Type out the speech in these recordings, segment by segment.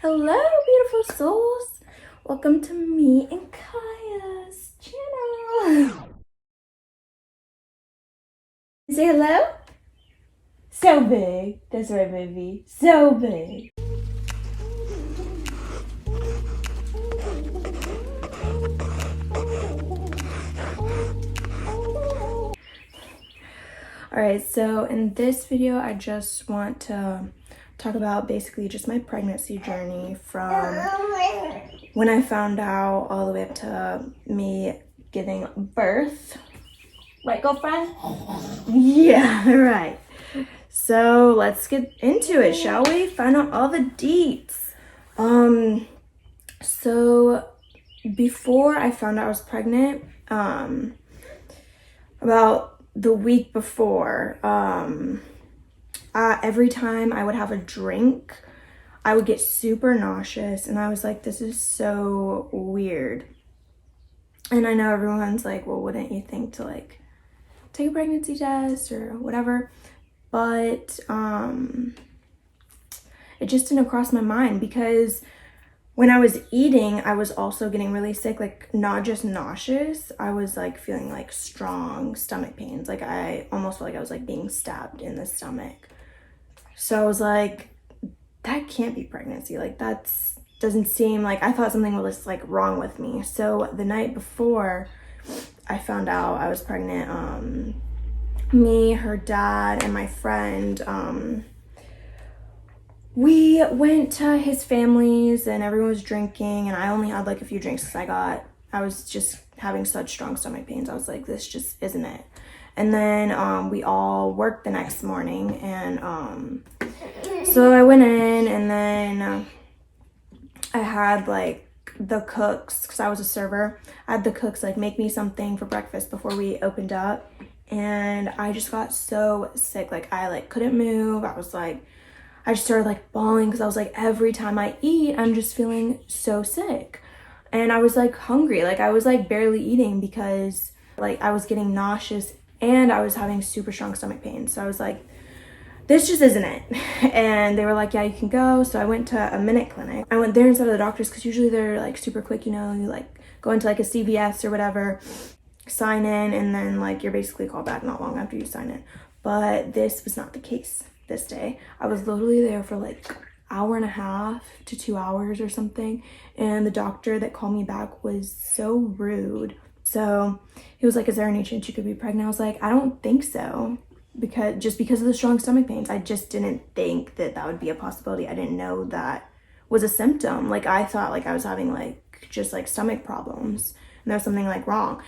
Hello, beautiful souls. Welcome to me and Kaia's channel. Say hello. So big. That's right, baby. So big. Alright, so in this video, I just want to talk about basically just my pregnancy journey from when I found out all the way up to me giving birth. Right, girlfriend? Yeah, right. So let's get into it, shall we? Find out all the deets. So before I found out I was pregnant, about the week before, every time I would have a drink, I would get super nauseous, and I was like, this is so weird. And I know everyone's like, well, wouldn't you think to like take a pregnancy test or whatever? But it just didn't cross my mind, because when I was eating, I was also getting really sick, like not just nauseous. I was like feeling like strong stomach pains. Like I almost felt like I was like being stabbed in the stomach. So I was like, that can't be pregnancy. Like doesn't seem like, I thought something was like wrong with me. So the night before I found out I was pregnant, me, her dad, and my friend, we went to his family's and everyone was drinking, and I only had like a few drinks because I was just having such strong stomach pains. I was like, this just isn't it. And then we all worked the next morning, and so I went in, and then I had like the cooks, because I was a server, I had the cooks like make me something for breakfast before we opened up, and I just got so sick. Like I like couldn't move. I just started like bawling, because I was like, every time I eat, I'm just feeling so sick. And I was like hungry. Like I was like barely eating because like I was getting nauseous and I was having super strong stomach pain. So I was like, this just isn't it. And they were like, yeah, you can go. So I went to a Minute Clinic. I went there instead of the doctors, because usually they're like super quick, you know, you like go into like a CVS or whatever, sign in, and then like you're basically called back not long after you sign in. But this was not the case this day. I was literally there for like hour and a half to 2 hours or something, and the doctor that called me back was so rude. So he was like, is there any chance you could be pregnant? I was like, I don't think so, because of the strong stomach pains. I just didn't think that would be a possibility. I didn't know that was a symptom. Like I thought like I was having like just like stomach problems and there was something like wrong.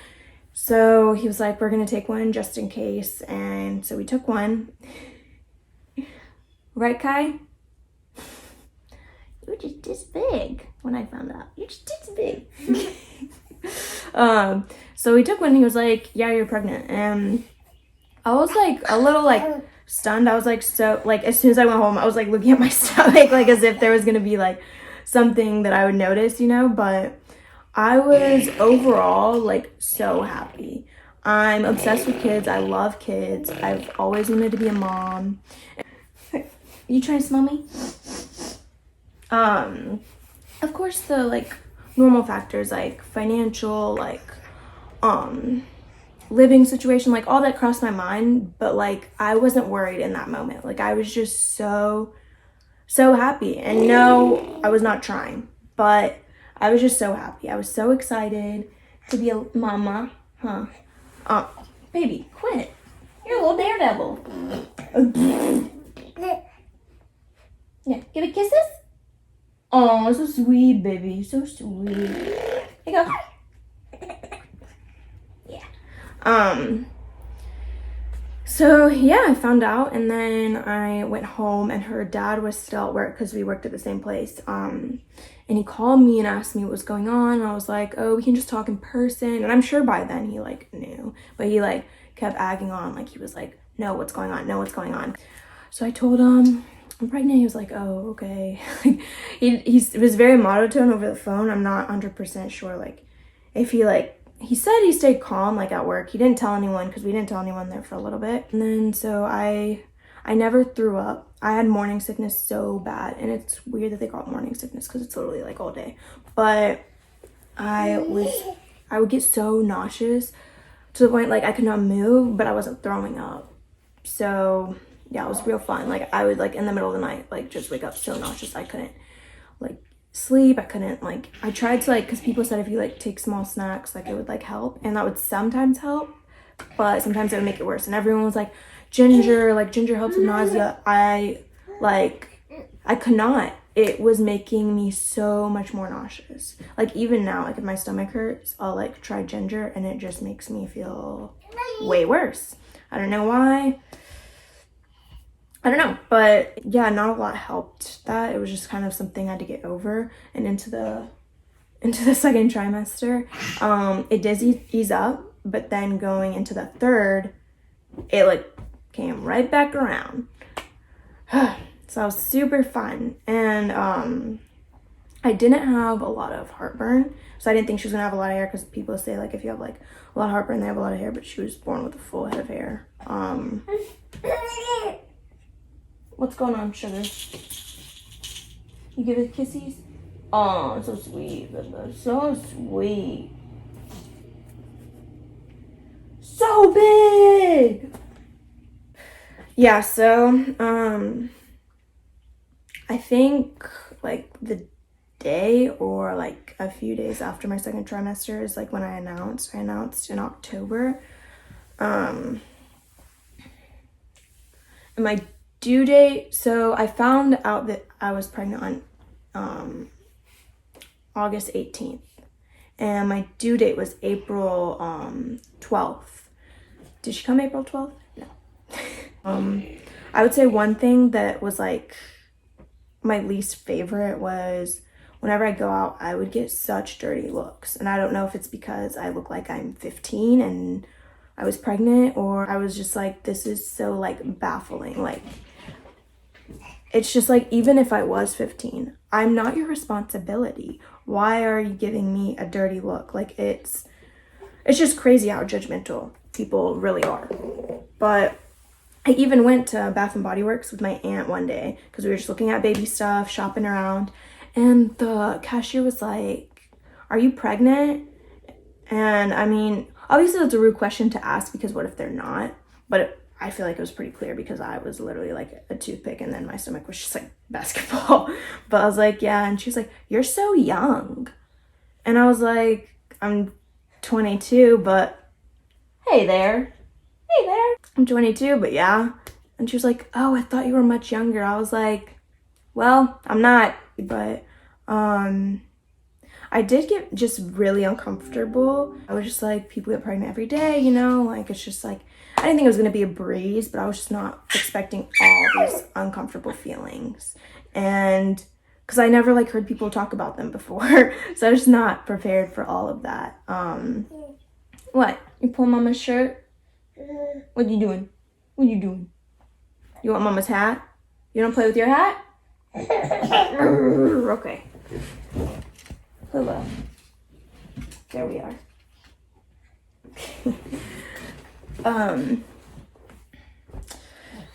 So he was like, we're gonna take one just in case. And so we took one. Right, Kai? You were just this big when I found out. You're just this big. So we took one, and he was like, yeah, you're pregnant. And I was like a little like stunned. I was like, so like as soon as I went home, I was like looking at my stomach like as if there was gonna be like something that I would notice, you know. But I was overall like so happy. I'm obsessed with kids. I love kids. I've always wanted to be a mom. You trying to smell me? Of course the like normal factors like financial, like living situation, like all that crossed my mind, but like I wasn't worried in that moment. Like I was just so happy. And no, I was not trying, but I was just so happy. I was so excited to be a mama. Baby, quit. You're a little daredevil. Yeah, give it kisses. Oh, so sweet, baby. So sweet. Here you go. Yeah. So yeah, I found out, and then I went home, and her dad was still at work because we worked at the same place. And he called me and asked me what was going on. And I was like, oh, we can just talk in person. And I'm sure by then he like knew, but he like kept agging on. Like he was like, no, what's going on? No, what's going on? So I told him I'm pregnant. He was like, oh, okay. It was very monotone over the phone. I'm not 100% sure like if he said he stayed calm like at work. He didn't tell anyone, because we didn't tell anyone there for a little bit. And then so I never threw up. I had morning sickness so bad, and it's weird that they call it morning sickness because it's literally like all day. But I would get so nauseous to the point like I could not move, but I wasn't throwing up. So yeah, it was real fun. Like I would like in the middle of the night like just wake up so nauseous I couldn't like sleep. I couldn't like, I tried to like, because people said if you like take small snacks like it would like help, and that would sometimes help, but sometimes it would make it worse. And everyone was like, ginger helps with nausea. I could not. It was making me so much more nauseous. Like even now, like if my stomach hurts, I'll like try ginger and it just makes me feel way worse. I don't know why. I don't know, but yeah, not a lot helped that. It was just kind of something I had to get over. And into the second trimester, it does ease up, but then going into the third, it like came right back around. So that was super fun. And I didn't have a lot of heartburn, so I didn't think she was gonna have a lot of hair, because people say like if you have like a lot of heartburn they have a lot of hair, but she was born with a full head of hair. What's going on, sugar? You give it kissies? Oh, so sweet, Bubba. So sweet. So big! Yeah, so, I think, like, the day or, like, a few days after my second trimester is, like, when I announced. I announced in October. And my due date, so I found out that I was pregnant on August 18th, and my due date was April 12th. Did she come April 12th? No. I would say one thing that was like my least favorite was whenever I go out, I would get such dirty looks, and I don't know if it's because I look like I'm 15 and I was pregnant, or I was just like, this is so like baffling. Like, it's just like, even if I was 15, I'm not your responsibility. Why are you giving me a dirty look? Like, it's just crazy how judgmental people really are. But I even went to Bath and Body Works with my aunt one day because we were just looking at baby stuff, shopping around, and the cashier was like, are you pregnant? And I mean, obviously that's a rude question to ask, because what if they're not? But I feel like it was pretty clear because I was literally like a toothpick, and then my stomach was just like basketball. But I was like, yeah. And she was like, you're so young. And I was like, I'm 22, but hey there. I'm 22, but yeah. And she was like, oh, I thought you were much younger. I was like, well, I'm not. But I did get just really uncomfortable. I was just like, people get pregnant every day, you know? Like, it's just like, I didn't think it was going to be a breeze, but I was just not expecting all these uncomfortable feelings. And because I never like heard people talk about them before. So I was just not prepared for all of that. What? You pull mama's shirt? What you doing? You want mama's hat? You don't play with your hat? Okay. Hello. There we are.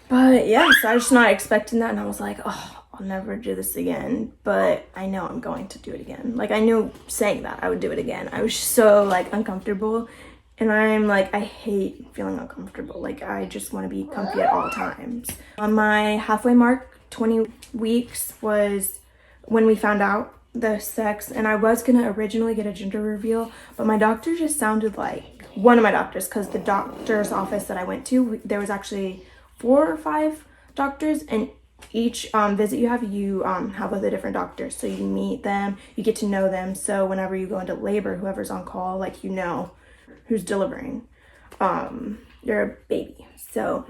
But yeah, so I was just not expecting that, and I was like, oh, I'll never do this again. But I know I'm going to do it again. Like, I knew saying that I would do it again. I was so like uncomfortable, and I'm like, I hate feeling uncomfortable. Like, I just want to be comfy at all times. On my halfway mark, 20 weeks was when we found out the sex, and I was gonna originally get a gender reveal, but my doctor just sounded like one of my doctors, because the doctor's office that I went to, there was actually 4 or 5 doctors, and each visit you have with a different doctor, so you meet them, you get to know them, so whenever you go into labor, whoever's on call, like, you know who's delivering your baby. So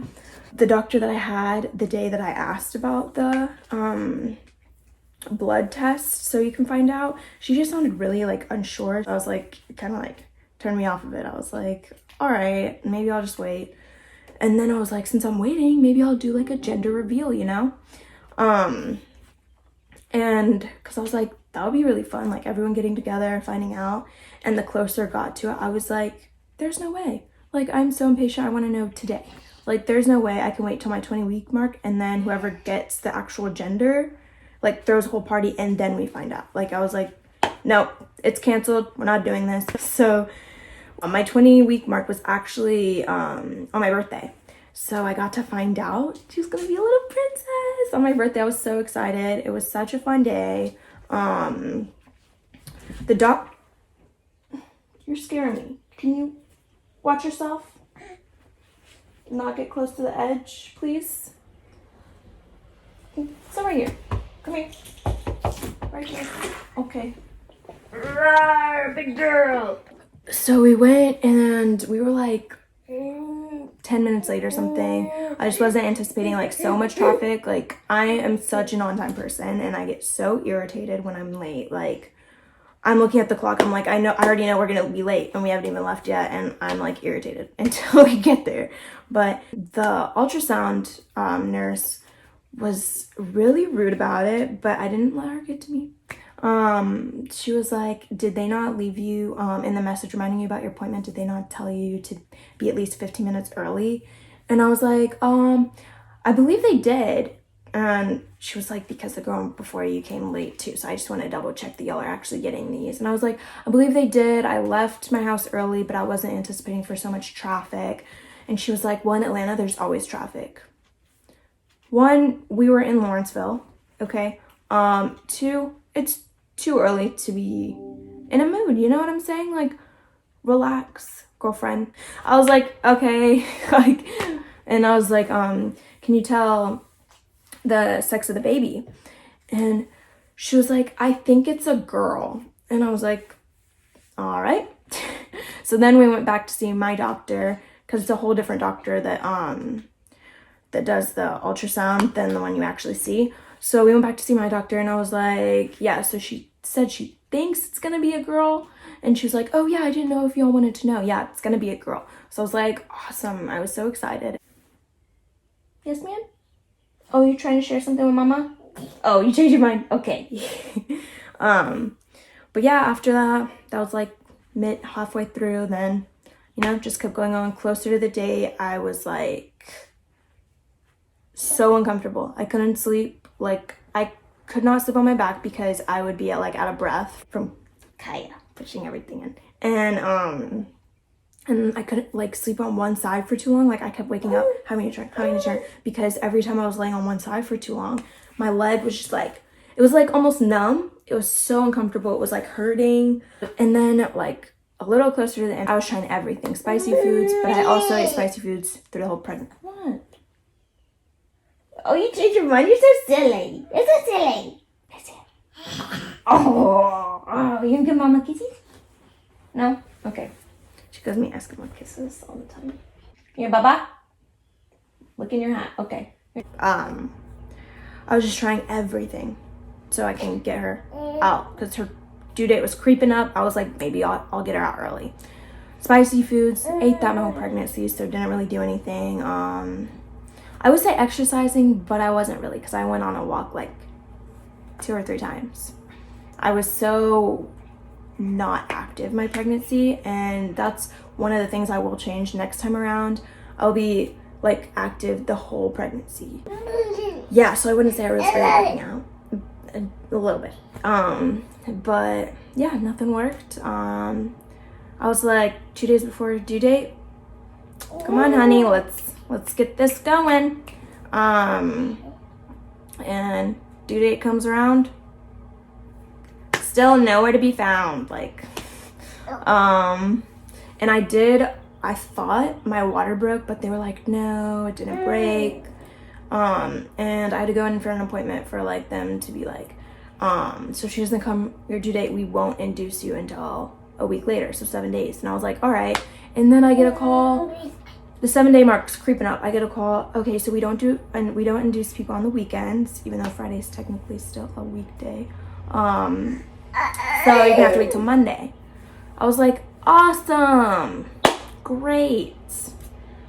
the doctor that I had the day that I asked about the blood test so you can find out, she just sounded really like unsure. I was like, kind of like turned me off of it. I was like, all right, maybe I'll just wait. And then I was like, since I'm waiting, maybe I'll do like a gender reveal, you know? And because I was like, that would be really fun, like everyone getting together, finding out. And the closer it got to it, I was like, there's no way. Like, I'm so impatient. I want to know today. Like, there's no way I can wait till my 20-week mark and then whoever gets the actual gender, like, throws a whole party and then we find out. Like, I was like, no, it's canceled. We're not doing this. So my 20-week mark was actually on my birthday. So I got to find out she was gonna be a little princess on my birthday. I was so excited. It was such a fun day. You're scaring me. Can you watch yourself? Not get close to the edge, please. So right here. Come here. Right here. Okay. Rawr, big girl. So we went and we were like 10 minutes late or something. I just wasn't anticipating like so much traffic. Like, I am such an on-time person and I get so irritated when I'm late. Like, I'm looking at the clock. I'm like, I already know we're gonna be late and we haven't even left yet, and I'm like irritated until we get there. But the ultrasound nurse was really rude about it, but I didn't let her get to me. She was like, did they not leave you in the message reminding you about your appointment? Did they not tell you to be at least 15 minutes early? And I was like, I believe they did. And she was like, because the girl before you came late too, so I just want to double check that y'all are actually getting these. And I was like, I believe they did. I left my house early, but I wasn't anticipating for so much traffic. And she was like, well, in Atlanta, there's always traffic. One, we were in Lawrenceville, okay? Two, it's too early to be in a mood, you know what I'm saying? Like, relax, girlfriend. I was like, okay, like, and I was like, can you tell the sex of the baby? And she was like, I think it's a girl. And I was like, all right. So then we went back to see my doctor, because it's a whole different doctor that does the ultrasound than the one you actually see. So we went back to see my doctor and I was like, yeah, so she said she thinks it's gonna be a girl. And she was like, oh yeah, I didn't know if y'all wanted to know. Yeah, it's gonna be a girl. So I was like, awesome. I was so excited. Yes, ma'am? Oh, you're trying to share something with mama? Oh, you changed your mind. Okay. But yeah, after that was like halfway through. Then, you know, just kept going on. Closer to the date, I was like so uncomfortable. I couldn't sleep. Like, I could not sleep on my back because I would be out of breath from Kaia pushing everything in. And I couldn't like sleep on one side for too long. Like, I kept waking up, having to turn, because every time I was laying on one side for too long, my leg was just like, it was like almost numb. It was so uncomfortable. It was like hurting. And then like a little closer to the end, I was trying everything, spicy foods, but I also ate spicy foods through the whole pregnancy. What? Oh, you changed your mind. You're so silly. You're so silly. That's it. Oh, you gonna give mama kisses? No? Okay. She gives me Eskimo kisses all the time. Here, Baba. Look in your hat. Okay. I was just trying everything so I can get her out, because her due date was creeping up. I was like, maybe I'll get her out early. Spicy foods, ate that my whole pregnancy, so didn't really do anything. I would say exercising, but I wasn't really, because I went on a walk like 2 or 3 times. I was so not active my pregnancy, and that's one of the things I will change next time around. I'll be like active the whole pregnancy. Yeah, so I wouldn't say I was really working out. A little bit. But yeah, nothing worked. I was like 2 days before due date, come on honey, let's get this going. And due date comes around, still nowhere to be found. Like, and I thought my water broke, but they were like, no, it didn't break. And I had to go in for an appointment for like them to be like, so she doesn't come your due date, we won't induce you until a week later, so 7 days. And I was like, all right. And then I get a call, the 7-day mark's creeping up. I get a call, okay, so we don't induce people on the weekends, even though Friday is technically still a weekday. So you're gonna have to wait till Monday. I was like, awesome, great,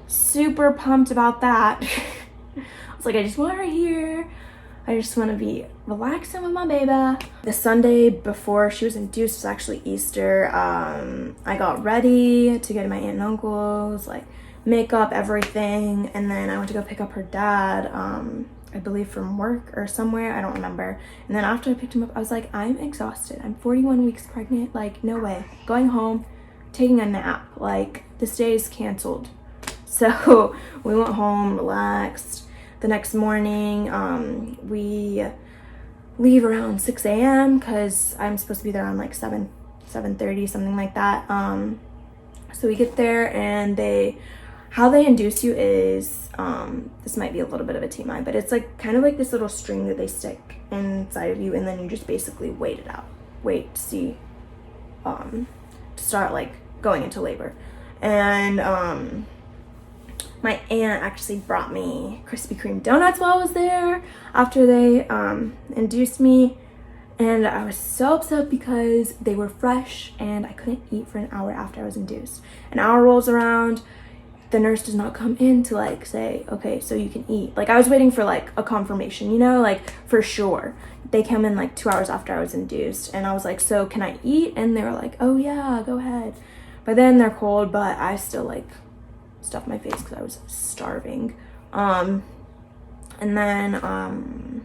super pumped about that. I was like, I just want her here. I just want to be relaxing with my baby. The Sunday before she was induced was actually Easter. I got ready to go to my aunt and uncle's, like makeup, everything. And then I went to go pick up her dad, I believe from work or somewhere, I don't remember. And then after I picked him up, I was like, I'm exhausted. I'm 41 weeks pregnant. Like, no way. Going home, taking a nap. Like, this day is canceled. So we went home, relaxed. The next morning, we leave around 6 a.m. because I'm supposed to be there around like 7:30, something like that. So we get there, and how they induce you is, this might be a little bit of a TMI, but it's like kind of like this little string that they stick inside of you, and then you just basically wait it out. Wait to see, to start like going into labor. And my aunt actually brought me Krispy Kreme donuts while I was there after they induced me. And I was so upset because they were fresh and I couldn't eat for an hour after I was induced. An hour rolls around, the nurse does not come in to like say, okay, so you can eat. Like, I was waiting for like a confirmation, you know, like for sure. They came in like 2 hours after I was induced, and I was like, so can I eat? And they were like, oh yeah, go ahead. By then they're cold, but I still like stuffed my face because I was starving. And then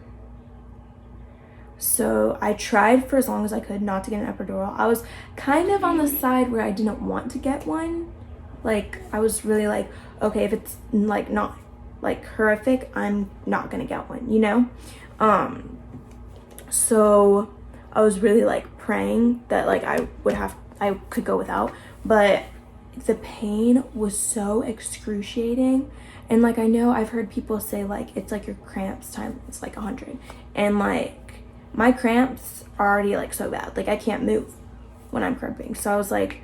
so I tried for as long as I could not to get an epidural. I was kind of on the side where I didn't want to get one. Like, I was really like, okay, if it's like not like horrific, I'm not gonna get one, you know? So I was really like praying that like I could go without, but the pain was so excruciating. And like, I know I've heard people say like it's like your cramps time, it's like 100, and like my cramps are already like so bad, like I can't move when I'm cramping. So I was like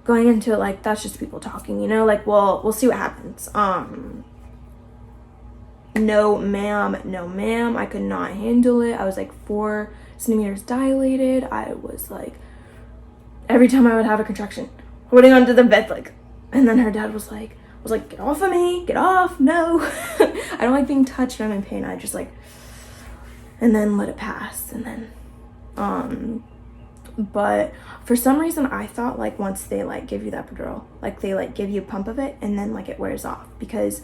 going into it like, that's just people talking, you know, like, well, we'll see what happens. No ma'am, I could not handle it. I was like 4 centimeters dilated. I was like, every time I would have a contraction, holding onto the bed, like, and then her dad was like, get off of me, get off, no. I don't like being touched when I'm in pain. I just like, and then let it pass. And then, but for some reason I thought like once they like give you the epidural, like they like give you a pump of it and then like it wears off, because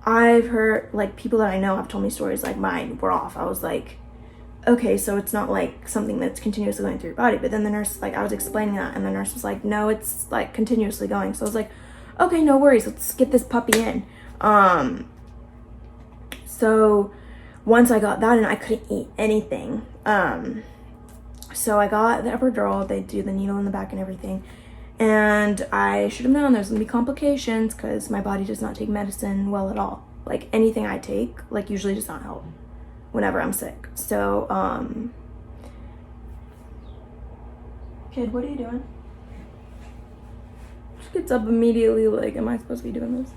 I've heard like people that I know have told me stories like mine were off. I was like, okay, so it's not like something that's continuously going through your body. But then the nurse, like, I was explaining that, and the nurse was like, no, it's like continuously going. So I was like, okay, no worries, let's get this puppy in. So once I got that in, I couldn't eat anything. So I got the epidural, they do the needle in the back and everything, and I should have known there's gonna be complications because my body does not take medicine well at all. Like, anything I take like usually does not help whenever I'm sick. So kid, what are you doing? She gets up immediately like, am I supposed to be doing this?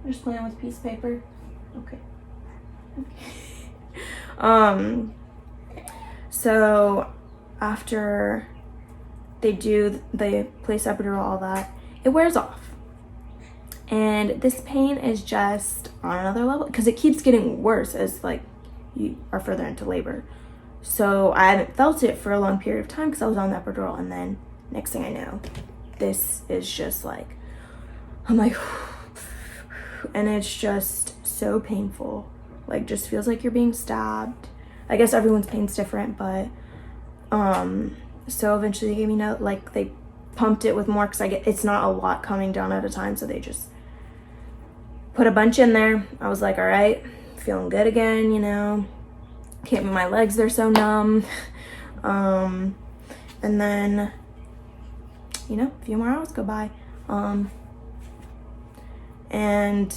I'm just playing with a piece of paper. Okay. So after they place epidural, all that, it wears off. And this pain is just on another level because it keeps getting worse as like you are further into labor. So I haven't felt it for a long period of time because I was on the epidural, and then next thing I know, this is just like, I'm like, and it's just so painful. Like, just feels like you're being stabbed. I guess everyone's pain's different, but so eventually they gave me like they pumped it with more because it's not a lot coming down at a time, so they just put a bunch in there. I was like, all right, feeling good again, you know, can't move my legs, they're so numb. And then, you know, a few more hours go by, and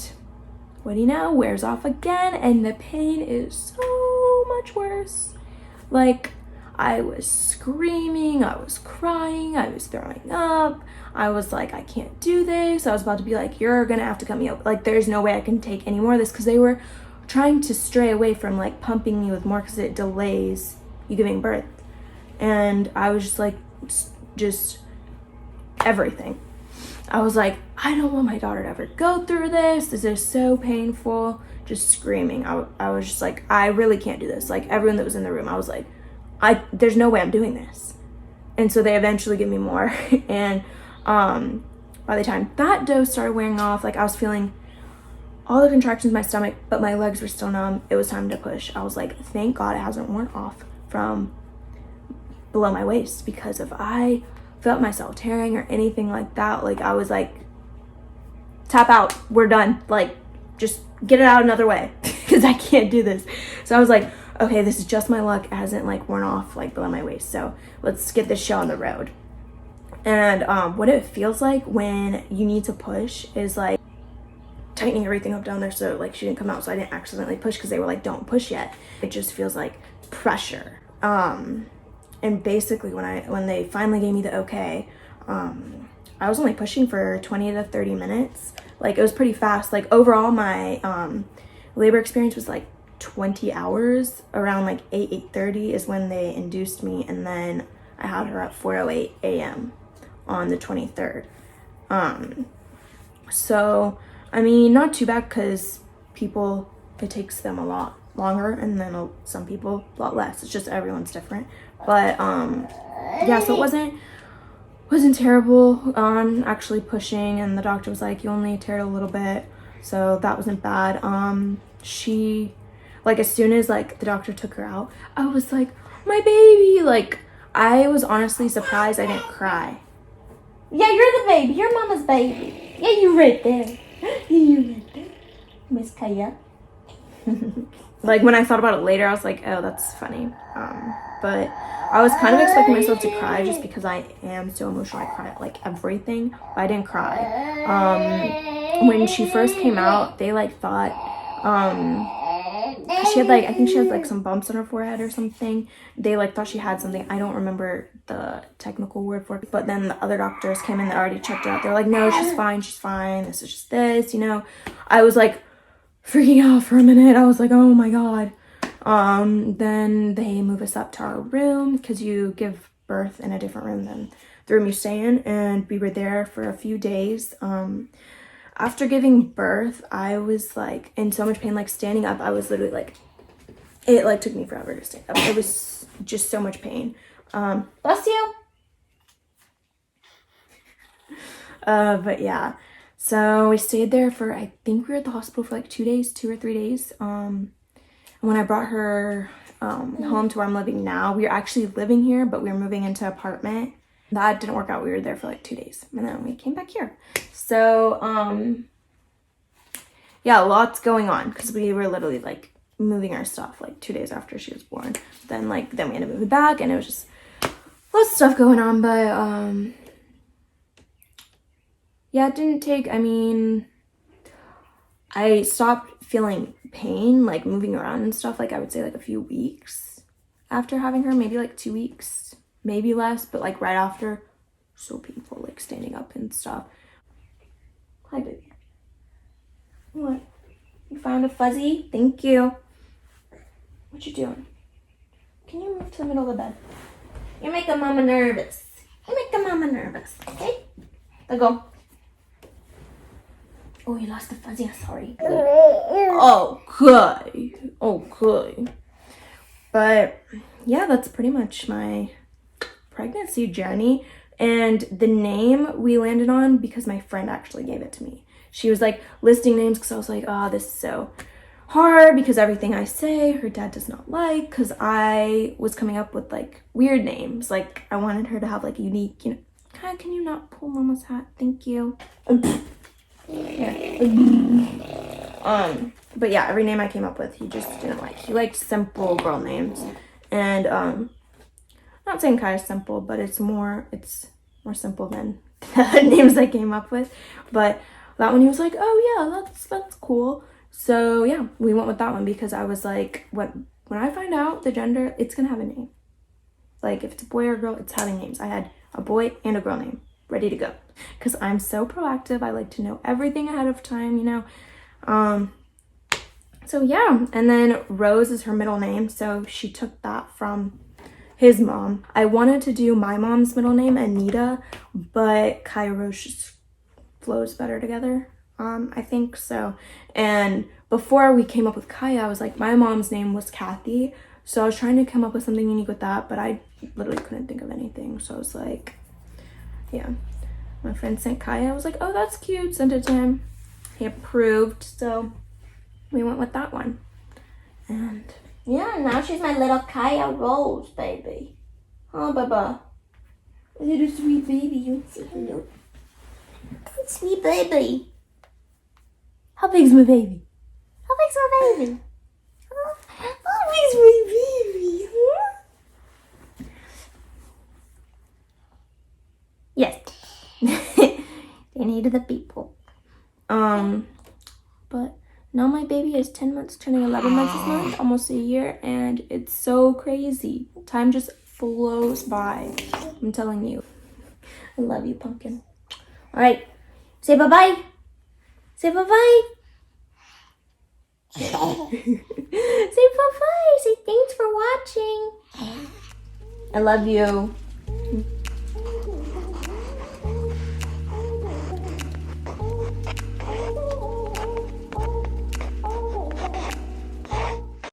what do you know, wears off again, and the pain is so much worse. Like, I was screaming, I was crying, I was throwing up. I was like, I can't do this. I was about to be like, you're gonna have to cut me open. Like, there's no way I can take any more of this, because they were trying to stray away from like pumping me with more because it delays you giving birth. And I was just like, just everything. I was like, I don't want my daughter to ever go through this. This is so painful. Just screaming. I was just like, I really can't do this. Like, everyone that was in the room, I was like, there's no way I'm doing this. And so they eventually give me more. And by the time that dose started wearing off, like I was feeling all the contractions in my stomach, but my legs were still numb. It was time to push. I was like, thank God it hasn't worn off from below my waist, because if I felt myself tearing or anything like that, like I was like, tap out, we're done. Like, just get it out another way because I can't do this. So I was like, okay, this is just my luck. It hasn't like worn off like below my waist. So let's get this show on the road. And what it feels like when you need to push is like tightening everything up down there so like she didn't come out, so I didn't accidentally push, because they were like, don't push yet. It just feels like pressure. And basically when they finally gave me the okay, I was only pushing for 20 to 30 minutes. Like, it was pretty fast. Like, overall my labor experience was like 20 hours. Around like 8:30 is when they induced me, and then I had her at 4:08 a.m. on the 23rd. So I mean, not too bad, because people, it takes them a lot longer, and then some people a lot less. It's just everyone's different. But yeah, so it wasn't terrible actually pushing, and the doctor was like, you only teared a little bit, so that wasn't bad. She, like, as soon as like the doctor took her out, I was like, my baby, like I was honestly surprised I didn't cry. Yeah, you're the baby, you're mama's baby. Yeah, you right there. You right there, Miss Kaia. Like, when I thought about it later, I was like, oh, that's funny. But I was kind of expecting myself to cry just because I am so emotional. I cry at like everything, but I didn't cry. When she first came out, they like thought she had like, I think she had like some bumps on her forehead or something. They like thought she had something. I don't remember the technical word for it, but then the other doctors came in that already checked her out. They're like, no, she's fine, this is just this, you know. I was like freaking out for a minute. I was like, oh my God. Then they move us up to our room, because you give birth in a different room than the room you stay in, and we were there for a few days. After giving birth, I was like in so much pain. Like, standing up, I was literally like, it like took me forever to stand up. It was just so much pain. Bless you. But yeah, so we stayed there for, I think we were at the hospital for like 2 or 3 days. When I brought her home to where I'm living now, we were actually living here, but we were moving into an apartment. That didn't work out. We were there for like 2 days, and then we came back here. So yeah, lots going on, because we were literally like moving our stuff like 2 days after she was born. Then we ended up moving back, and it was just lots of stuff going on. But yeah, it didn't take, I mean, I stopped feeling pain, like moving around and stuff, like I would say like a few weeks after having her, maybe like 2 weeks, maybe less, but like right after, so painful, like standing up and stuff. Hi, baby. What? You found a fuzzy? Thank you. What you doing? Can you move to the middle of the bed? You're making mama nervous. You're making mama nervous, okay? Let go. Oh, you lost the fuzzy. I'm sorry. Okay. But yeah, that's pretty much my pregnancy journey. And the name we landed on because my friend actually gave it to me. She was like listing names, because I was like, oh, this is so hard, because everything I say her dad does not like, because I was coming up with like weird names. Like, I wanted her to have like a unique, you know. Kai, can you not pull mama's hat? Thank you. But yeah, every name I came up with, he just didn't like. He liked simple girl names. And not saying Kai is simple, but it's more simple than the names I came up with. But that one, he was like, oh yeah, that's cool. So yeah, we went with that one, because I was like, when I find out the gender, it's gonna have a name. Like, if it's a boy or a girl, it's having names. I had a boy and a girl name ready to go, because I'm so proactive. I like to know everything ahead of time, you know. So yeah, and then Rose is her middle name, so she took that from his mom. I wanted to do my mom's middle name, Anita, but Kaia.rose just flows better together, I think so. And before we came up with Kaia, I was like, my mom's name was Kathy, so I was trying to come up with something unique with that, but I literally couldn't think of anything. So I was like, yeah. My friend sent Kaia. I was like, oh, that's cute. Sent it to him. He approved. So we went with that one. And yeah, now she's my little Kaia.rose baby. Oh, Baba. Little sweet baby. You say hello. Sweet baby. How big's my baby? How big's my baby? How big's my baby? Huh? Yes. They needed the people. But now my baby is 10 months, turning 11 months this month, almost a year, and it's so crazy. Time just flows by. I'm telling you. I love you, Pumpkin. All right. Say bye-bye. Say bye-bye. Say bye-bye. Say thanks for watching. I love you.